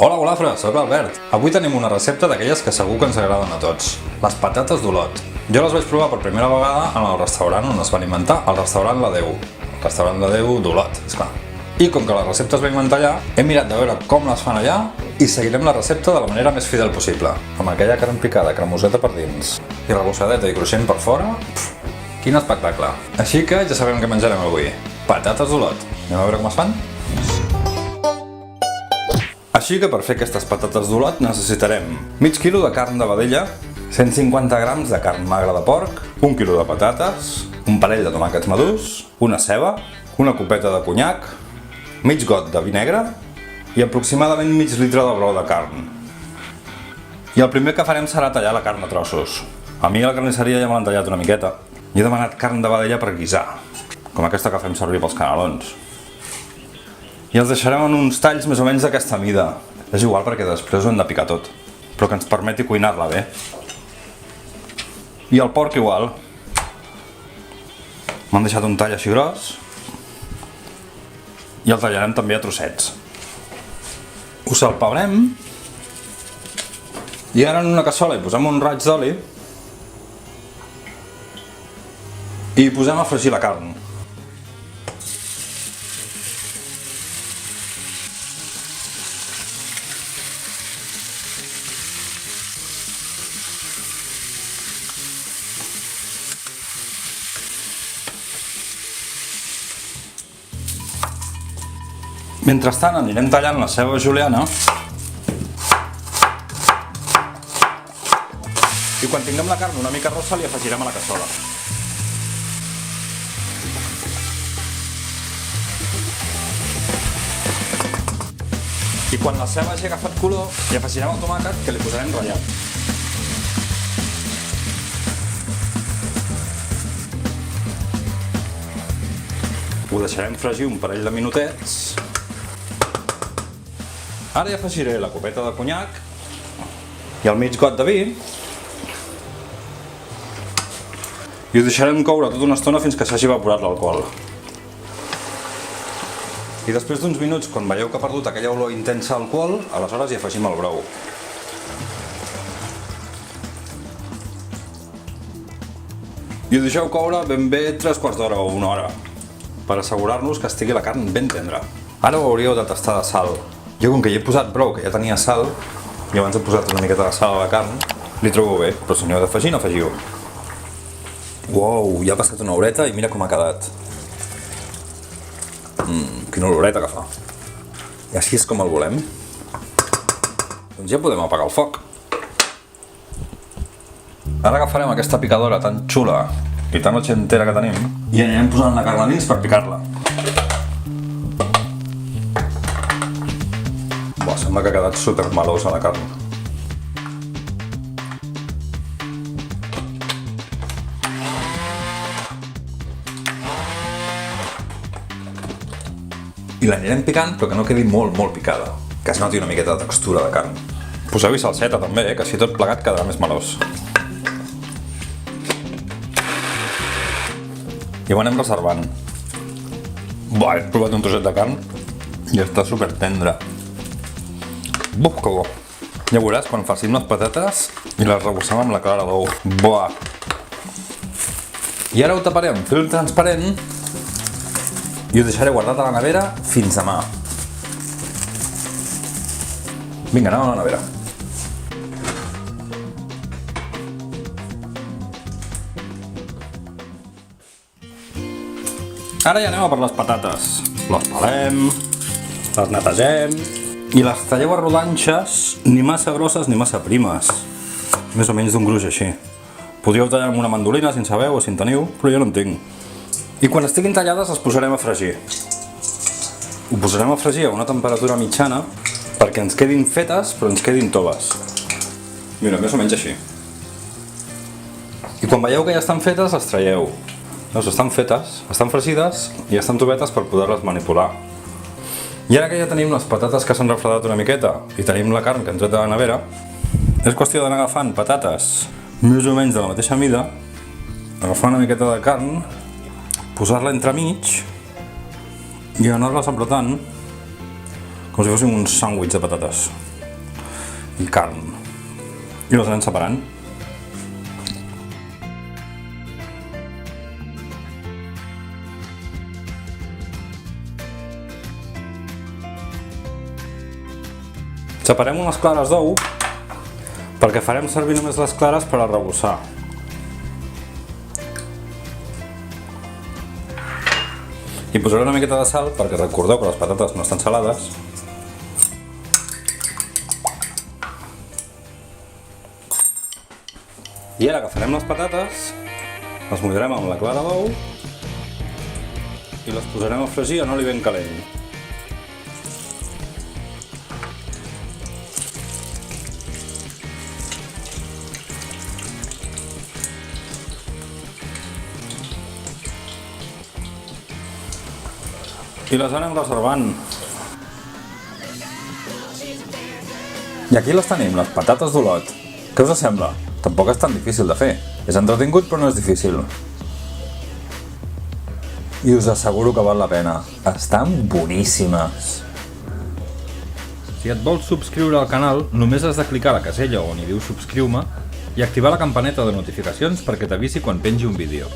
Hola golafres, soc l'Albert. Avui tenim una recepta d'aquelles que segur que ens agraden a tots. Les patates d'Olot. Jo les vaig provar per primera vegada en el restaurant on es van inventar, el restaurant La Déu. El restaurant La Déu d'Olot, esclar. I com que la recepta es va inventar allà, hem mirat de veure com les fan allà i seguirem la recepta de la manera més fidel possible. Amb aquella carn picada, cremoseta per dins i rebossadeta i cruixent per fora. Quin espectacle! Així que ja sabem què menjarem avui. Patates d'Olot. Anem a veure com es fan? Així que per fer aquestes patates d'Olot necessitarem mig quilo de carn de vedella, 150 grams de carn magra de porc, 1 quilo de patates, un parell de tomàquets madurs, una ceba, una copeta de conyac, mig got de vi negre i aproximadament mig litre de brou de carn. I el primer que farem serà tallar la carn a trossos. A mi a la carnisseria ja me l'han tallat una miqueta. I he demanat carn de vedella per guisar, com aquesta que fem servir pels canelons. I els deixarem en uns talls més o menys d'aquesta mida. És igual perquè després ho hem de picar tot, però que ens permeti cuinar-la bé. I el porc igual. M'han deixat un tall així gros i el tallarem també a trossets. Ho salpebrem i ara en una cassola hi posem un raig d'oli i hi posem a fregir la carn. Mentrestant anirem tallant la ceba juliana i quan tinguem la carn una mica rossa li afegirem a la cassola. I quan la ceba hagi agafat color li afegirem el tomàquet que li posarem ratllat. Ho deixarem fregir un parell de minutets. Ara hi afegiré la copeta de conyac i el mig got de vi i ho deixarem coure tota una estona fins que s'hagi evaporat l'alcohol. I després d'uns minuts, quan veieu que ha perdut aquella olor intensa d'alcohol, aleshores hi afegim el brou. I ho deixeu coure ben bé 3/4 d'hora o una hora, per assegurar-nos que estigui la carn ben tendra. Ara ho hauríeu de tastar de sal. Jo, com que hi he posat brou, que ja tenia sal, i abans he posat una miqueta de sal a la carn, li trobo bé, però si n'heu d'afegir, n'afegiu. Uau, ja ha passat una horeta i mira com ha quedat. Quina oloreta que fa. I així és com el volem. Doncs ja podem apagar el foc. Ara agafarem aquesta picadora tan xula i tan ochentera que tenim i anirem posant la carn a dins per picar-la. Sembla que ha quedat supermelosa la carn. I l'anirem picant, però que no quedi molt picada, que es noti una miqueta de textura de carn. Poseu-hi salseta també, que així tot plegat quedarà més melós. I ho anem reservant. Buah, he provat un trosset de carn i està super tendre. Buf, que bo! Ja veuràs quan farcim les patates i les rebossem amb la clara d'ou. Buah! I ara ho taparé amb fil transparent i ho deixaré guardat a la nevera fins demà. Vinga, anem a la nevera. Ara ja anem a per les patates. Les pelem, les netegem i les talleu a rodanxes, ni massa grosses ni massa primes. Més o menys d'un gruix així. Podríeu tallar amb una mandolina si en sabeu o si en teniu, però jo no en tinc. I quan estiguin tallades les posarem a fregir. Ho posarem a fregir a una temperatura mitjana perquè ens quedin fetes però ens quedin toves. Mira, més o menys així. I quan veieu que ja estan fetes, les traieu. Doncs estan fetes, estan fregides i estan tovetes per poder-les manipular. I ara que ja tenim les patates que s'han refredat una miqueta i tenim la carn que hem tret de la nevera, és qüestió d'anar agafant patates més o menys de la mateixa mida, agafar una miqueta de carn, posar-la entremig i anar-les apretant com si fossin uns sàndwichs de patates i carn, i les anem separant. Separem unes clares d'ou perquè farem servir només les clares per arrebossar. I posaré una miqueta de sal perquè recordeu que les patates no estan salades. I ara agafarem les patates, les mullirem amb la clara d'ou i les posarem a fregir en oli ben calent. I les anem reservant. I aquí les tenim, les patates d'Olot. Què us sembla? Tampoc és tan difícil de fer. És entretingut però no és difícil. I us asseguro que val la pena. Estan boníssimes. Si et vols subscriure al canal, només has de clicar a la casella on hi diu subscriu-me i activar la campaneta de notificacions perquè t'avisi quan pengi un vídeo.